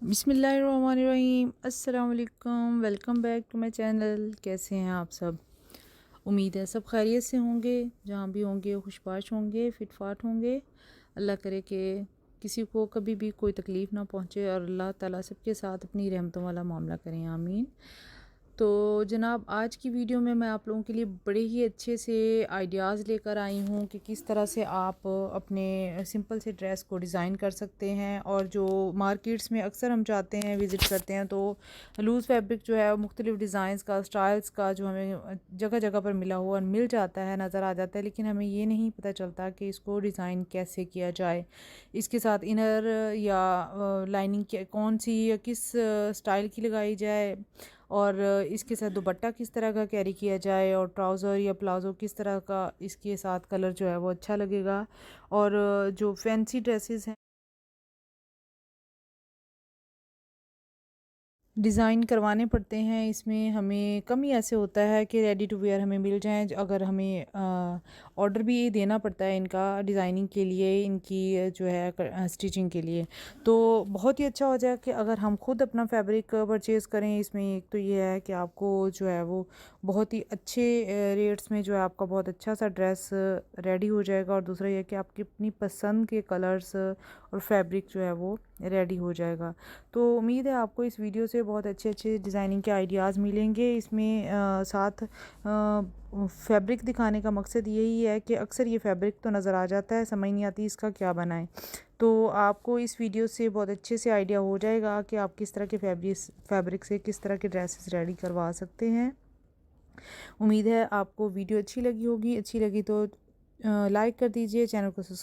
बिस्मिल्लाहिर्रहमानिर्रहीम। अस्सलाम वालेकुम। Welcome back to my channel. कैसे हैं आप सब? उम्मीद है सब खैरियत से होंगे, जहाँ भी होंगे खुशबाश होंगे, फिट फाट होंगे। अल्लाह करे कि किसी को कभी भी कोई तकलीफ़ ना पहुँचे और अल्लाह ताला सबके साथ अपनी रहमतों वाला मामला करें, आमीन। तो जनाब, आज की वीडियो में मैं आप लोगों के लिए बड़े ही अच्छे से आइडियाज़ लेकर आई हूँ कि किस तरह से आप अपने सिंपल से ड्रेस को डिज़ाइन कर सकते हैं। और जो मार्केट्स में अक्सर हम जाते हैं, विज़िट करते हैं, तो लूज़ फैब्रिक जो है मुख्तलिफ़ डिज़ाइंस का, स्टाइल्स का जो हमें जगह जगह पर मिला हुआ मिल जाता है, नज़र आ जाता है, लेकिन हमें ये नहीं पता चलता कि इसको डिज़ाइन कैसे किया जाए, इसके साथ इनर या लाइनिंग कौन सी या किस स्टाइल की लगाई जाए, और इसके साथ दुपट्टा किस तरह का कैरी किया जाए, और ट्राउज़र या प्लाज़ो किस तरह का इसके साथ कलर जो है वो अच्छा लगेगा। और जो फैंसी ड्रेसेस हैं डिज़ाइन करवाने पड़ते हैं, इसमें हमें कम ही ऐसे होता है कि रेडी टू वेयर हमें मिल जाएँ। अगर हमें ऑर्डर भी देना पड़ता है इनका डिज़ाइनिंग के लिए, इनकी जो है स्टिचिंग के लिए, तो बहुत ही अच्छा हो जाए कि अगर हम खुद अपना फैब्रिक परचेज़ करें। इसमें एक तो ये है कि आपको जो है वो बहुत ही अच्छे रेट्स में जो है आपका बहुत अच्छा सा ड्रेस रेडी हो जाएगा, और दूसरा ये कि आपकी अपनी पसंद के कलर्स और फैब्रिक जो है वो रेडी हो जाएगा। तो उम्मीद है आपको इस वीडियो से बहुत अच्छे अच्छे डिज़ाइनिंग के आइडियाज़ मिलेंगे। इसमें साथ फैब्रिक दिखाने का मकसद यही है कि अक्सर ये फैब्रिक तो नज़र आ जाता है, समझ नहीं आती इसका क्या बनाएं। तो आपको इस वीडियो से बहुत अच्छे से आइडिया हो जाएगा कि आप किस तरह के फैब्रिक से किस तरह के ड्रेसेस रेडी करवा सकते हैं। उम्मीद है आपको वीडियो अच्छी लगी होगी। अच्छी लगी तो लाइक कर दीजिए, चैनल को सब्सक्राइब